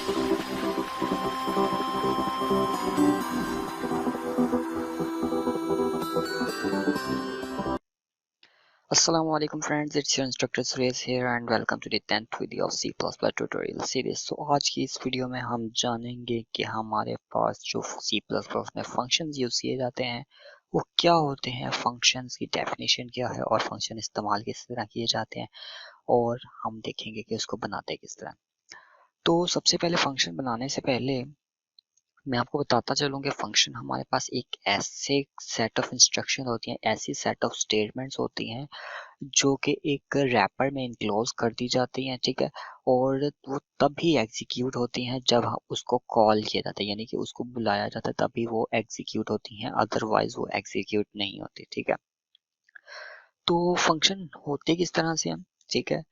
Assalamu alaikum friends, it's your instructor Suresh here and welcome to the 10th video of C++ tutorial series। तो आज की इस video में हम जानेंगे कि हमारे पास जो C++ में फंक्शंस यूज किए जाते हैं वो क्या होते हैं, फंक्शंस की डेफिनेशन क्या है और फंक्शन इस्तेमाल किस तरह किए जाते हैं, और हम देखेंगे कि उसको बनाते किस तरह। तो सबसे पहले फंक्शन बनाने से पहले मैं आपको बताता चलूँ कि फंक्शन हमारे पास एक ऐसे सेट ऑफ इंस्ट्रक्शन होती हैं, ऐसी सेट ऑफ स्टेटमेंट्स होती हैं जो कि एक रैपर में इनक्लोज कर दी जाती हैं, ठीक है। और वो तभी एग्जीक्यूट होती हैं जब उसको कॉल किया जाता है, यानी कि उसको बुलाया जाता है तभी वो एग्जीक्यूट होती हैं, अदरवाइज वो एग्जीक्यूट नहीं होती, ठीक है। तो फंक्शन होते किस तरह से हैं, ठीक है।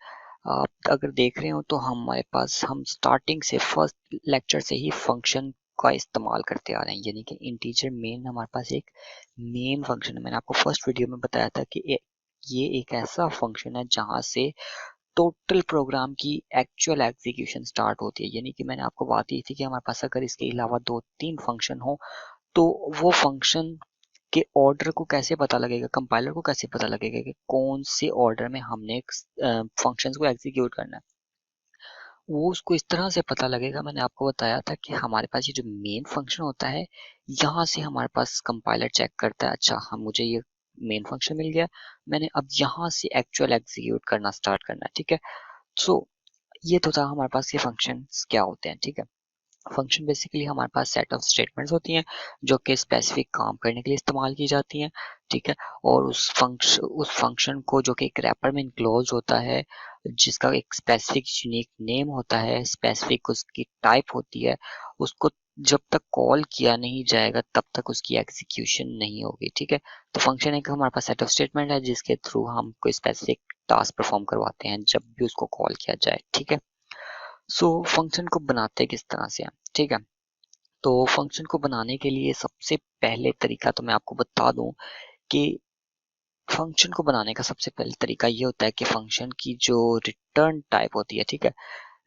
आप अगर देख रहे हो तो हमारे पास हम स्टार्टिंग से फर्स्ट लेक्चर से ही फंक्शन का इस्तेमाल करते आ रहे हैं, यानी कि इंटीजर मेन हमारे पास एक मेन फंक्शन है। मैंने आपको फर्स्ट वीडियो में बताया था कि ये एक ऐसा फंक्शन है जहां से टोटल प्रोग्राम की एक्चुअल एग्जीक्यूशन स्टार्ट होती है। यानी कि मैंने आपको बात की थी कि हमारे पास अगर इसके अलावा 2-3 फंक्शन हो तो वो फंक्शन के ऑर्डर को कैसे पता लगेगा, कंपाइलर को कैसे पता लगेगा कि कौन से ऑर्डर में हमने फंक्शंस को एग्जीक्यूट करना है। वो उसको इस तरह से पता लगेगा, मैंने आपको बताया था कि हमारे पास ये जो मेन फंक्शन होता है यहाँ से हमारे पास कंपाइलर चेक करता है, अच्छा हम मुझे ये मेन फंक्शन मिल गया, मैंने अब यहाँ से एक्चुअल एग्जीक्यूट करना स्टार्ट करना है, ठीक है। सो ये तो था हमारे पास ये फंक्शंस क्या होते हैं, ठीक है। फंक्शन बेसिकली हमारे पास सेट ऑफ स्टेटमेंट्स होती हैं जो कि स्पेसिफिक काम करने के लिए इस्तेमाल की जाती हैं, ठीक है। और उस फंक्शन को जो कि एक रैपर में इनक्लोज होता है, जिसका एक स्पेसिफिक यूनिक नेम होता है, स्पेसिफिक उसकी टाइप होती है, उसको जब तक कॉल किया नहीं जाएगा तब तक उसकी एग्जीक्यूशन नहीं होगी, ठीक है। तो फंक्शन एक हमारे पास सेट ऑफ स्टेटमेंट है जिसके थ्रू हम कोई स्पेसिफिक टास्क परफॉर्म करवाते हैं जब भी उसको कॉल किया जाए, ठीक है। सो फंक्शन को बनाते किस तरह से हैं, ठीक है। तो फंक्शन को बनाने के लिए सबसे पहले तरीका तो मैं आपको बता दूं कि फंक्शन को बनाने का सबसे पहले तरीका ये होता है कि फंक्शन की जो रिटर्न टाइप होती है, ठीक है।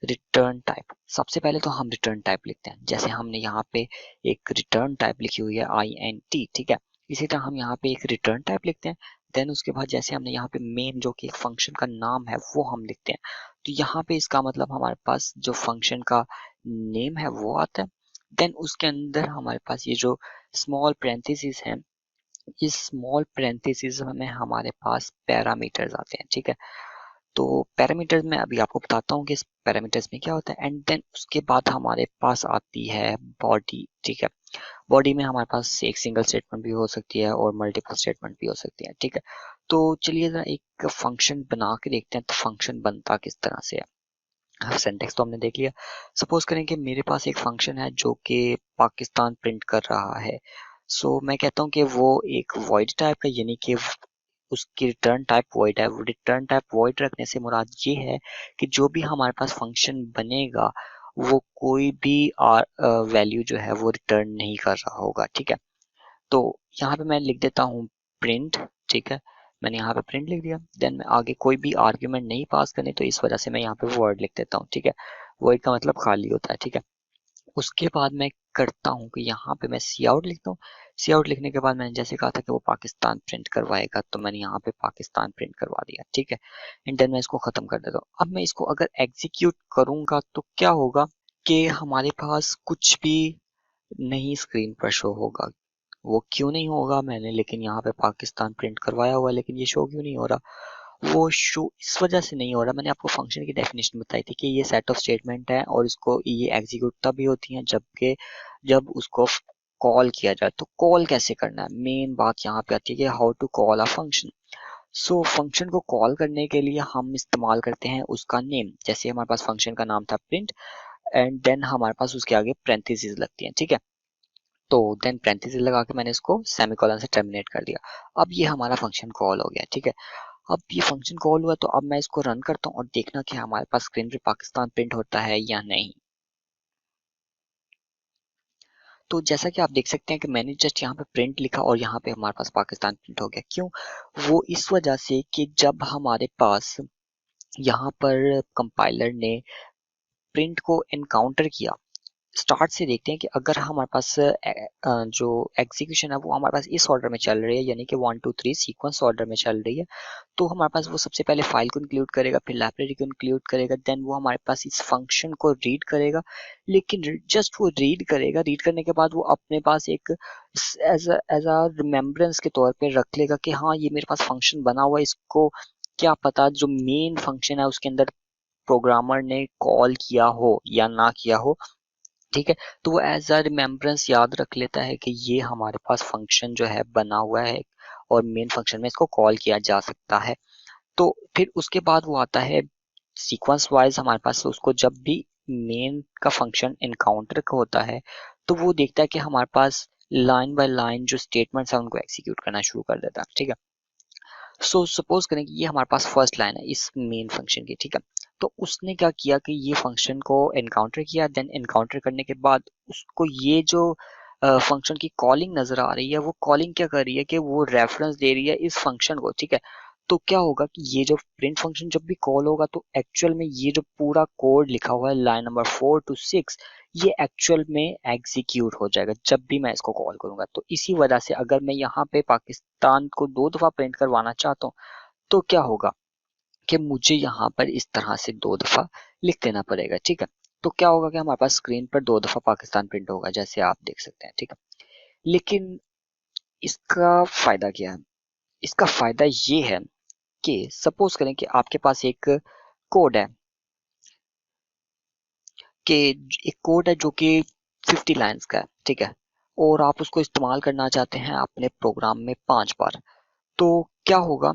रिटर्न टाइप सबसे पहले तो हम रिटर्न टाइप लिखते हैं, जैसे हमने यहाँ पे एक रिटर्न टाइप लिखी हुई है INT, ठीक है। इसी तरह हम यहाँ पे एक रिटर्न टाइप लिखते हैं। देन उसके बाद जैसे हमने यहाँ पे मेन जो कि फंक्शन का नाम है वो हम लिखते हैं, तो यहाँ पे इसका मतलब हमारे पास जो फंक्शन का नेम है वो आता है। देन उसके अंदर हमारे पास ये जो स्मॉल पैरेंथेसिस है, इस स्मॉल पैरेंथेसिस में हमारे पास पैरामीटर्स आते हैं, ठीक है। तो पैरामीटर्स में अभी आपको बताता हूँ कि इस पैरामीटर्स में क्या होता है। एंड देन उसके बाद हमारे पास आती है बॉडी, ठीक है। बॉडी में हमारे पास एक सिंगल स्टेटमेंट भी हो सकती है और मल्टीपल स्टेटमेंट भी हो सकती है, ठीक है। तो चलिए जरा एक फंक्शन बना के देखते हैं, तो फंक्शन बनता किस तरह से है। सिंटेक्स तो हमने देख लिया। सपोज करें कि मेरे पास एक फंक्शन है जो कि पाकिस्तान प्रिंट कर रहा है। सो मैं कहता हूँ कि वो एक वॉइड टाइप है, यानी कि उसकी रिटर्न टाइप वॉइड है। रिटर्न टाइप वॉइड रखने से मुराद ये है कि जो भी हमारे पास फंक्शन बनेगा वो कोई भी वैल्यू जो है वो रिटर्न नहीं कर रहा होगा, ठीक है। तो यहाँ पे मैं लिख देता हूँ प्रिंट, ठीक है। मैंने यहाँ पे प्रिंट लिख दिया। देन मैं आगे कोई भी आर्ग्यूमेंट नहीं पास करनी, तो इस वजह से मैं यहाँ पे वर्ड लिख देता हूँ, ठीक है। वर्ड का मतलब खाली होता है, ठीक है। उसके बाद मैं करता हूँ कि यहाँ पे मैं सी आउट लिखता हूँ। सी आउट लिखने के बाद मैंने जैसे कहा था कि वो पाकिस्तान प्रिंट करवाएगा, तो मैंने यहाँ पे पाकिस्तान प्रिंट करवा दिया, ठीक है। एंड देन मैं इसको खत्म कर देता हूँ। अब मैं इसको अगर एग्जीक्यूट करूंगा तो क्या होगा कि हमारे पास कुछ भी नहीं स्क्रीन पर शो होगा। वो क्यों नहीं होगा, मैंने लेकिन यहाँ पे पाकिस्तान प्रिंट करवाया हुआ, लेकिन ये शो क्यों नहीं हो रहा। वो शो इस वजह से नहीं हो रहा, मैंने आपको फंक्शन की डेफिनेशन बताई थी कि ये सेट ऑफ स्टेटमेंट है और इसको ये एग्जीक्यूट तभी होती हैं जबकि जब उसको कॉल किया जाए। तो कॉल कैसे करना है, मेन बात यहाँ पे आती है कि how to call a function. So function को कॉल करने के लिए हम इस्तेमाल करते हैं उसका नेम। जैसे हमारे पास फंक्शन का नाम था प्रिंट, एंड देन हमारे पास उसके आगे पैरेंथेसिस लगती हैं, ठीक है। तो देन पैरेंथेसिस लगा के मैंने इसको सेमीकोलन से टर्मिनेट कर दिया। अब ये हमारा फंक्शन कॉल हो गया, ठीक है। अब ये फंक्शन कॉल हुआ तो अब मैं इसको रन करता हूँ और देखना कि हमारे पास स्क्रीन पे पाकिस्तान प्रिंट होता है या नहीं। तो जैसा कि आप देख सकते हैं कि मैंने जस्ट यहाँ पे प्रिंट लिखा और यहाँ पे हमारे पास पाकिस्तान प्रिंट हो गया। क्यों? वो इस वजह से कि जब हमारे पास यहाँ पर कंपाइलर ने प्रिंट को एनकाउंटर किया, स्टार्ट से देखते हैं कि अगर हमारे पास जो एग्जीक्यूशन है वो हमारे पास इस ऑर्डर में चल रही है, यानी कि 1 2 3 सीक्वेंस ऑर्डर में चल रही है, तो हमारे पास वो सबसे पहले फाइल को इंक्लूड करेगा, फिर लाइब्रेरी को इंक्लूड करेगा, देन वो हमारे पास इस फंक्शन को रीड करेगा। लेकिन जस्ट वो रीड करेगा, रीड करने के बाद वो अपने पास एक एज अ रिमेम्बरेंस के तौर पे रख लेगा कि हाँ ये मेरे पास फंक्शन बना हुआ है, इसको क्या पता जो मेन फंक्शन है उसके अंदर प्रोग्रामर ने कॉल किया हो या ना किया हो। ठीक है, तो वो एज अ रिमेम्बरेंस याद रख लेता है कि ये हमारे पास फंक्शन जो है बना हुआ है और मेन फंक्शन में इसको कॉल किया जा सकता है। तो फिर उसके बाद वो आता है सीक्वेंस वाइज हमारे पास, उसको जब भी मेन का फंक्शन इनकाउंटर का होता है तो वो देखता है कि हमारे पास लाइन बाय लाइन जो स्टेटमेंट्स है उनको एग्जीक्यूट करना शुरू कर देता है। ठीक है, सो सपोज करें कि ये हमारे पास फर्स्ट लाइन है इस मेन फंक्शन की। ठीक है, तो उसने क्या किया कि ये फंक्शन को एनकाउंटर किया, देन एनकाउंटर करने के बाद उसको ये जो फंक्शन की कॉलिंग नजर आ रही है, वो कॉलिंग क्या कर रही है कि वो रेफरेंस दे रही है इस फंक्शन को। ठीक है, तो क्या होगा कि ये जो प्रिंट फंक्शन जब भी कॉल होगा तो एक्चुअल में ये जो पूरा कोड लिखा हुआ है लाइन नंबर 4 to 6 ये एक्चुअल में एग्जीक्यूट हो जाएगा जब भी मैं इसको कॉल करूंगा। तो इसी वजह से अगर मैं यहाँ पे पाकिस्तान को 2 दफा प्रिंट करवाना चाहता हूँ तो क्या होगा कि मुझे यहाँ पर इस तरह से 2 दफा लिख देना पड़ेगा। ठीक है, तो क्या होगा कि हमारे पास स्क्रीन पर 2 दफा पाकिस्तान प्रिंट होगा जैसे आप देख सकते हैं। ठीक है, लेकिन इसका फायदा क्या है? इसका फायदा ये है कि सपोज करें कि आपके पास एक कोड है कि एक कोड है जो कि 50 लाइंस का है। ठीक है, और आप उसको इस्तेमाल करना चाहते हैं अपने प्रोग्राम में 5 बार। तो क्या होगा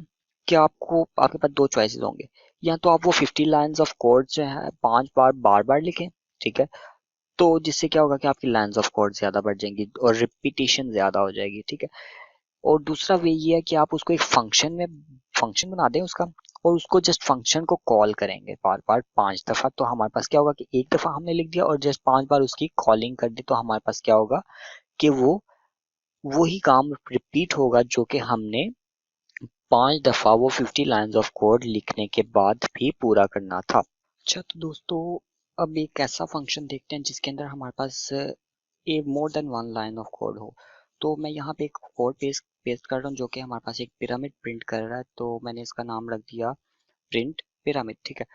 कि आपको आपके पास 2 चॉइसेस होंगे, या तो आप वो 50 लाइंस ऑफ कोड जो है 5 बार बार बार लिखें। ठीक है, तो जिससे क्या होगा कि आपकी लाइंस ऑफ कोड ज्यादा बढ़ जाएंगी और रिपीटिशन ज्यादा हो जाएगी। ठीक है, और दूसरा वे ये है कि आप उसको एक फंक्शन बना दें उसका, और उसको जस्ट फंक्शन को कॉल करेंगे बार बार 5 दफा। तो हमारे पास क्या होगा कि एक दफा हमने लिख दिया और जस्ट 5 बार उसकी कॉलिंग कर दी, तो हमारे पास क्या होगा कि वो वही काम रिपीट होगा जो कि हमने 5 दफा वो 50 लाइंस ऑफ कोड लिखने के बाद भी पूरा करना था। अच्छा, तो दोस्तों अब एक ऐसा फंक्शन देखते हैं जिसके अंदर हमारे पास a more than 1 line of code हो। तो मैं यहाँ पे एक कोड पेस्ट पेस्ट कर रहा हूँ जो कि हमारे पास एक पिरामिड प्रिंट कर रहा है, तो मैंने इसका नाम रख दिया प्रिंट पिरामिड। ठीक है,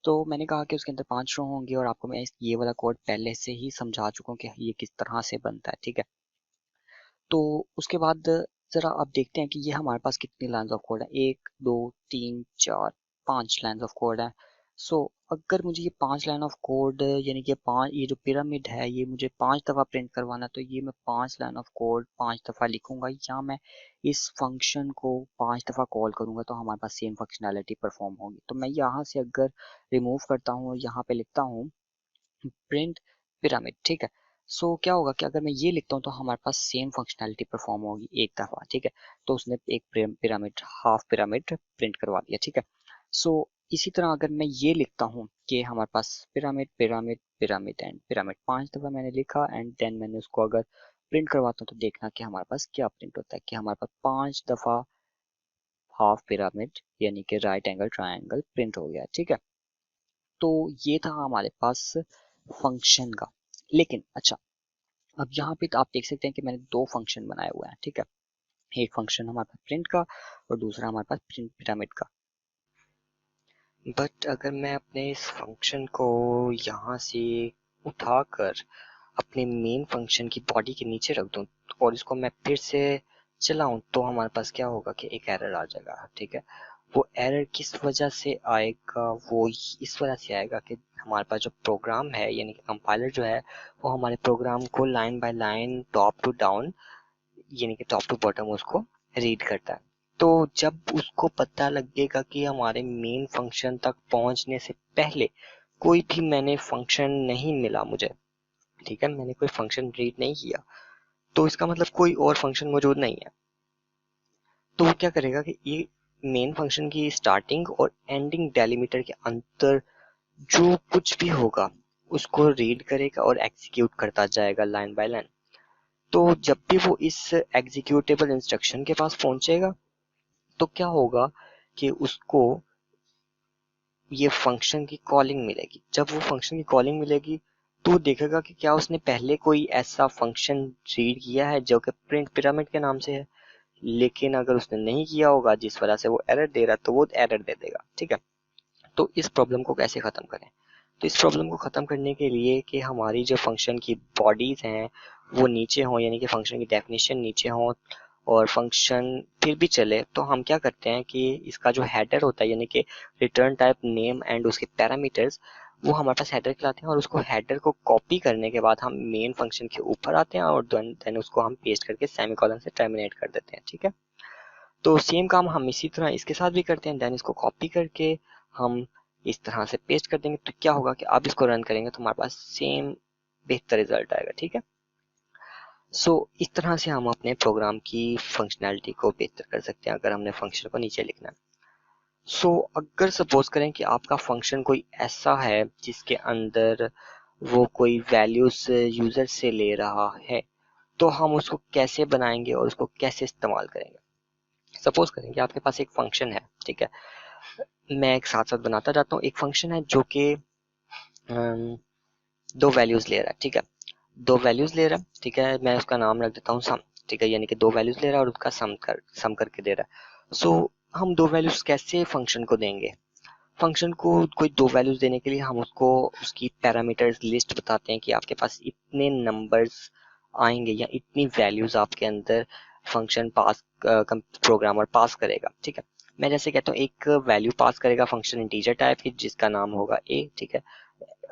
तो मैंने कहा कि उसके अंदर 5 रो होंगी और आपको मैं ये वाला कोड पहले से ही समझा चुका हूँ कि ये किस तरह से बनता है। ठीक है, तो उसके बाद जरा आप देखते हैं कि ये हमारे पास कितनी लाइंस ऑफ कोड है, 1 2 3 4 5 लाइंस ऑफ कोड है। सो अगर मुझे ये 5 लाइन ऑफ कोड यानी कि पांच, ये जो पिरामिड है ये मुझे 5 दफा प्रिंट करवाना है, तो ये मैं 5 लाइन ऑफ कोड 5 दफा लिखूंगा, या मैं इस फंक्शन को 5 दफा कॉल करूंगा तो हमारे पास सेम फंक्शनैलिटी परफॉर्म होगी। तो मैं यहाँ से अगर रिमूव करता हूँ और यहाँ पे लिखता हूँ प्रिंट पिरामिड। ठीक है, सो क्या होगा कि अगर मैं ये लिखता हूँ तो हमारे पास सेम फंक्शनैलिटी परफॉर्म होगी 1 दफा। ठीक है, तो उसने एक पिरामिड हाफ पिरामिड प्रिंट करवा दिया। ठीक है, सो इसी तरह अगर मैं ये लिखता हूँ कि हमारे पास pyramid pyramid pyramid and pyramid 5 दफा मैंने लिखा एंड देन मैंने उसको अगर प्रिंट करवाता हूँ तो देखना कि हमारे पास क्या प्रिंट होता है कि हमारे पास 5 दफा हाफ पिरामिड यानी कि राइट एंगल ट्रायंगल प्रिंट हो गया। ठीक है, तो ये था हमारे पास फंक्शन का। लेकिन अच्छा, अब यहाँ पे तो आप देख सकते हैं कि मैंने 2 फंक्शन बनाए हुए हैं। ठीक है, एक फंक्शन हमारे पास प्रिंट का और दूसरा हमारे पास प्रिंट पिरामिड का। बट अगर मैं अपने इस फंक्शन को यहाँ से उठाकर अपने मेन फंक्शन की बॉडी के नीचे रख दूँ और इसको मैं फिर से चलाऊं तो हमारे पास क्या होगा कि एक एरर आ जाएगा। ठीक है, वो एरर किस वजह से आएगा? वो इस वजह से आएगा कि हमारे पास जो प्रोग्राम है यानी कि कंपाइलर जो है वो हमारे प्रोग्राम को line by line top to down यानी कि टॉप टू बॉटम उसको रीड करता है। तो जब उसको पता लगेगा कि हमारे मेन फंक्शन तक पहुंचने से पहले कोई भी मैंने फंक्शन नहीं मिला मुझे, ठीक है, मैंने कोई फंक्शन रीड नहीं किया, तो इसका मतलब कोई और फंक्शन मौजूद नहीं है। तो वो क्या करेगा कि ये मेन फंक्शन की स्टार्टिंग और एंडिंग डेलीमीटर के अंतर जो कुछ भी होगा उसको रीड करेगा और एग्जीक्यूट करता जाएगा लाइन बाय लाइन। तो जब भी वो इस एग्जीक्यूटेबल इंस्ट्रक्शन के पास पहुंचेगा तो क्या होगा कि उसको ये फंक्शन की कॉलिंग मिलेगी। जब वो फंक्शन की कॉलिंग मिलेगी तो देखेगा कि क्या उसने पहले कोई ऐसा फंक्शन रीड किया है जो कि प्रिंट पिरामिड के नाम से है। लेकिन अगर उसने नहीं किया होगा जिस वजह से वो एरर दे रहा है तो वो एरर दे देगा। ठीक है, तो इस प्रॉब्लम को कैसे खत्म करें? तो इस प्रॉब्लम को खत्म करने के लिए कि हमारी जो फंक्शन की बॉडीज हैं वो नीचे हों, यानी कि फंक्शन की डेफिनेशन नीचे हों और फंक्शन फिर भी चले, तो हम क्या करते हैं कि इसका जो हेडर होता है यानी कि रिटर्न टाइप नेम एंड उसके पैरामीटर्स, वो हमारे पास हेडर कहलाते हैं और उसको हेडर को कॉपी करने के बाद हम मेन फंक्शन के ऊपर आते हैं और देन उसको हम पेस्ट करके सेमीकोलन से टर्मिनेट कर देते हैं। ठीक है, तो सेम काम हम इसी तरह इसके साथ भी करते हैं। देन इसको कॉपी करके हम इस तरह से पेस्ट कर देंगे, तो क्या होगा कि आप इसको रन करेंगे तो हमारे पास सेम बेहतर रिजल्ट आएगा। ठीक है, सो इस तरह से हम अपने प्रोग्राम की फंक्शनैलिटी को बेहतर कर सकते हैं अगर हमने फंक्शन को नीचे लिखना है। सो अगर सपोज करें कि आपका फंक्शन कोई ऐसा है जिसके अंदर वो कोई वैल्यूज यूजर से ले रहा है, तो हम उसको कैसे बनाएंगे और उसको कैसे इस्तेमाल करेंगे? सपोज करें कि आपके पास एक फंक्शन है। ठीक है, मैं एक साथ साथ बनाता जाता हूँ। एक फंक्शन है जो कि दो वैल्यूज ले रहा है। ठीक है, दो वैल्यूज ले रहा है। ठीक है, मैं उसका नाम रख देता हूँ सम। ठीक है, यानी कि दो वैल्यूज ले रहा है और उसका सम करके दे रहा है। सो हम दो वैल्यूज कैसे फंक्शन को देंगे? फंक्शन को कोई दो वैल्यूज देने के लिए हम उसको उसकी पैरामीटर्स लिस्ट बताते हैं कि आपके पास इतने नंबर्स आएंगे या इतनी वैल्यूज आपके अंदर फंक्शन पास प्रोग्रामर पास करेगा। ठीक है, मैं जैसे कहता हूँ एक वैल्यू पास करेगा फंक्शन इंटीजर टाइप की जिसका नाम होगा ए। ठीक है,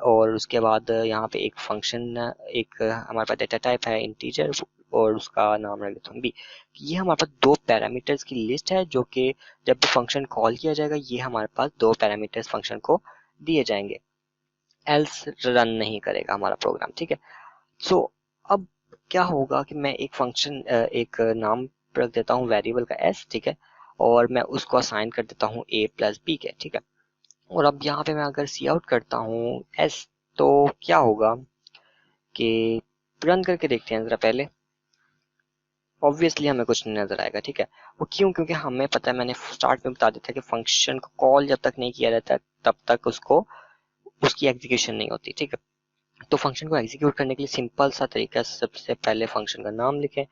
और उसके बाद यहाँ पे एक फंक्शन, एक हमारे पास डेटा टाइप है इंटीजर और उसका नाम रख देता हूँ बी। ये हमारे पास दो पैरामीटर्स की लिस्ट है जो कि जब भी फंक्शन कॉल किया जाएगा ये हमारे पास दो पैरामीटर्स फंक्शन को दिए जाएंगे, एल्स रन नहीं करेगा हमारा प्रोग्राम। ठीक है, सो अब क्या होगा कि मैं एक फंक्शन एक नाम रख देता हूँ वेरिएबल का एस। ठीक है, और मैं उसको असाइन कर देता हूँ ए प्लस बी के। ठीक है, और अब यहाँ पे मैं अगर सी आउट करता हूँ एस तो क्या होगा कि रन करके देखते हैं जरा पहले। ऑब्वियसली हमें कुछ नहीं नजर आएगा। ठीक है, वो क्यों? क्योंकि हमें पता है, मैंने स्टार्ट में बता दिया था कि फंक्शन को कॉल जब तक नहीं किया जाता तब तक उसको उसकी एग्जीक्यूशन नहीं होती। ठीक है, तो फंक्शन को एग्जीक्यूट करने के लिए सिंपल सा तरीका है, सबसे पहले फंक्शन का नाम लिखें,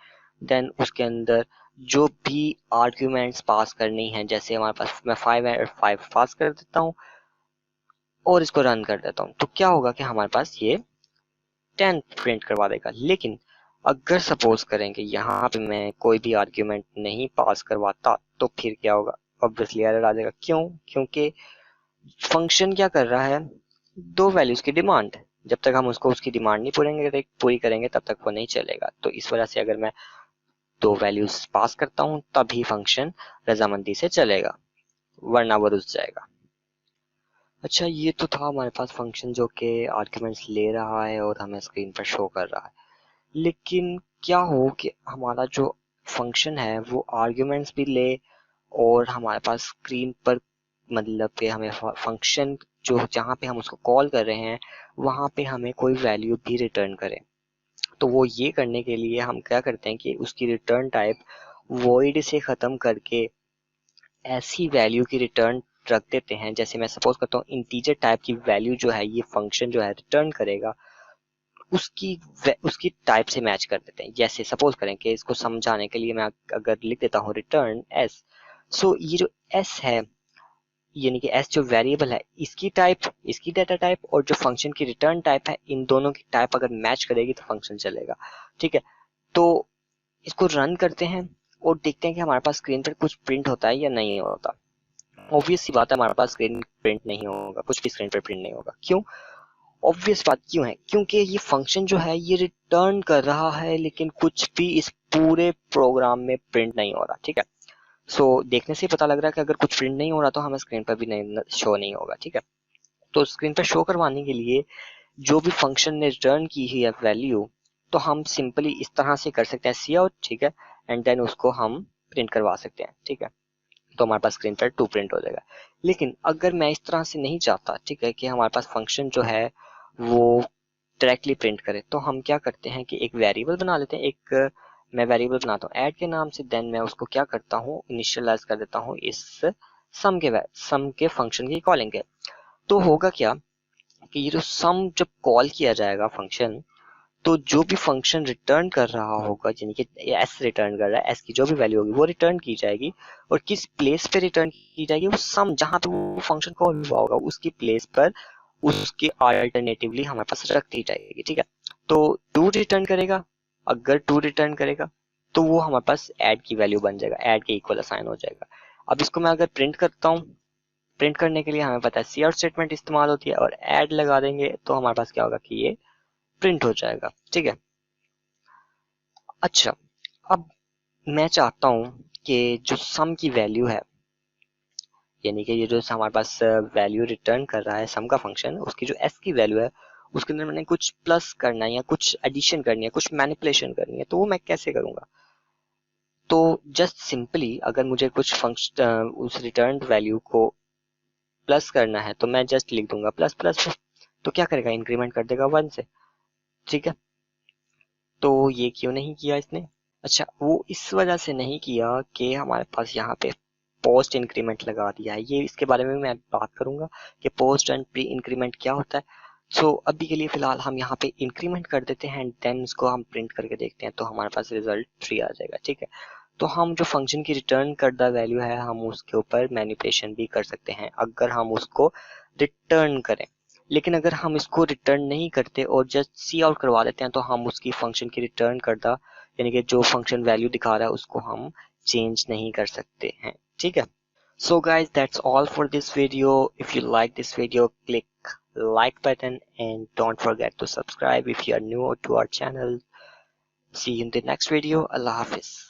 देन उसके अंदर जो भी आर्ग्यूमेंट्स पास करनी है, जैसे हमारे पास मैं 5 पास कर देता हूँ और इसको रन कर देता हूँ, तो क्या होगा कि हमारे पास ये 10 प्रिंट करवा देगा। लेकिन अगर सपोज करें कि यहाँ पे मैं कोई भी आर्ग्यूमेंट नहीं पास करवाता तो फिर क्या होगा? ऑब्वियसली एरर आ जाएगा। क्यों? क्योंकि फंक्शन क्या कर रहा है, दो वैल्यूज की डिमांड। जब तक हम उसको उसकी डिमांड नहीं पूरी करेंगे तब तक वो नहीं चलेगा। तो इस वजह से अगर मैं दो वैल्यूज पास करता हूँ तभी फंक्शन रजामंदी से चलेगा, वरना वो रुस जाएगा। अच्छा, ये तो था हमारे पास फंक्शन जो कि आर्ग्यूमेंट्स ले रहा है और हमें स्क्रीन पर शो कर रहा है। लेकिन क्या हो कि हमारा जो फंक्शन है वो आर्ग्यूमेंट्स भी ले और हमारे पास स्क्रीन पर मतलब कि हमें फंक्शन जो जहाँ पे हम उसको कॉल कर रहे हैं वहाँ पे हमें कोई वैल्यू भी रिटर्न करे। तो वो ये करने के लिए हम क्या करते हैं कि उसकी रिटर्न टाइप वॉइड से ख़त्म करके ऐसी वैल्यू की रिटर्न रख देते हैं। जैसे मैं सपोज करता हूँ इंटीजर टाइप की वैल्यू जो है ये फंक्शन जो है रिटर्न करेगा उसकी उसकी टाइप से मैच कर देते हैं। जैसे सपोज करें कि इसको समझाने के लिए मैं अगर लिख देता हूँ रिटर्न एस, सो ये जो एस है यानी कि एस जो वेरिएबल है इसकी टाइप, इसकी डाटा टाइप और जो फंक्शन की रिटर्न टाइप है, इन दोनों की टाइप अगर मैच करेगी तो फंक्शन चलेगा। ठीक है, तो इसको रन करते हैं और देखते हैं कि हमारे पास स्क्रीन पर कुछ प्रिंट होता है या नहीं होता। ऑब्वियस सी बात है, हमारे पास स्क्रीन प्रिंट नहीं होगा, कुछ भी स्क्रीन पर प्रिंट नहीं होगा। क्यों? ऑब्वियस बात क्यों है? क्योंकि ये फंक्शन जो है ये रिटर्न कर रहा है लेकिन कुछ भी इस पूरे प्रोग्राम में प्रिंट नहीं हो रहा। ठीक है, सो देखने से पता लग रहा है कि अगर कुछ प्रिंट नहीं हो रहा तो हमें स्क्रीन पर भी नहीं शो नहीं होगा। ठीक है, तो स्क्रीन पर शो करवाने के लिए जो भी फंक्शन ने रिटर्न की है वैल्यू, तो हम सिंपली इस तरह से कर सकते हैं सी आउट। ठीक है, एंड देन उसको हम प्रिंट करवा सकते हैं। ठीक है, तो हमारे पास स्क्रीन पर 2 प्रिंट हो जाएगा। लेकिन अगर मैं इस तरह से नहीं चाहता, ठीक है, कि हमारे पास फंक्शन जो है वो डायरेक्टली प्रिंट करे, तो हम क्या करते हैं कि एक वेरिएबल बना लेते हैं। एक मैं वेरिएबल बनाता हूँ ऐड के नाम से, देन मैं उसको क्या करता हूँ इनिशियलाइज कर देता हूँ इस सम के फंक्शन की कॉलिंग के। तो होगा क्या कि ये जो सम जब कॉल किया जाएगा फंक्शन, तो जो भी फंक्शन रिटर्न कर रहा होगा, यानी कि एस रिटर्न कर रहा है, एस की जो भी वैल्यू होगी वो रिटर्न की जाएगी, और किस प्लेस पे रिटर्न की जाएगी, वो सम जहां पे वो फंक्शन कॉल हुआ होगा उसकी प्लेस पर उसके अल्टरनेटिवली हमारे पास रख दी जाएगी। ठीक है, तो टू रिटर्न करेगा, अगर टू रिटर्न करेगा तो वो हमारे पास ऐड की वैल्यू बन जाएगा, ऐड के इक्वल असाइन हो जाएगा। अब इसको मैं अगर प्रिंट करता हूँ, प्रिंट करने के लिए हमें पता है सी आउट स्टेटमेंट इस्तेमाल होती है, और ऐड लगा देंगे तो हमारे पास क्या होगा कि ये प्रिंट हो जाएगा। ठीक है, अच्छा, अब मैं चाहता हूं कि जो सम की वैल्यू है, यानी कि ये जो हमारे पास वैल्यू रिटर्न कर रहा है सम का फंक्शन, उसकी जो एस की वैल्यू है उसके अंदर मैंने कुछ प्लस करना है या कुछ एडिशन करनी है, कुछ मैनिपुलेशन करनी है, तो वो मैं कैसे करूंगा? तो जस्ट सिंपली अगर मुझे कुछ फंक्शन उस रिटर्न वैल्यू को प्लस करना है तो मैं जस्ट लिख दूंगा प्लस प्लस, तो क्या करेगा, इंक्रीमेंट कर देगा 1 से। ठीक है, तो ये क्यों नहीं किया इसने? अच्छा, वो इस वजह से नहीं किया कि हमारे पास यहाँ पे पोस्ट इंक्रीमेंट लगा दिया है। ये इसके बारे में मैं बात करूंगा कि पोस्ट एंड प्री इंक्रीमेंट क्या होता है। सो अभी के लिए फिलहाल हम यहाँ पे इंक्रीमेंट कर देते हैं एंड देन इसको हम प्रिंट करके देखते हैं, तो हमारे पास रिजल्ट 3 आ जाएगा। ठीक है, तो हम जो फंक्शन की रिटर्न करदा वैल्यू है हम उसके ऊपर मैनिपुलेशन भी कर सकते हैं अगर हम उसको रिटर्न करें। लेकिन अगर हम इसको रिटर्न नहीं करते और जस्ट सी आउट करवा देते हैं तो हम उसकी फंक्शन की रिटर्न करदा, यानी कि जो फंक्शन वैल्यू दिखा रहा है उसको हम चेंज नहीं कर सकते हैं। ठीक है, so guys, that's all for this video. If you like this video, click like button and don't forget to subscribe if you are new to our channel. See you in the next video. Allah Hafiz.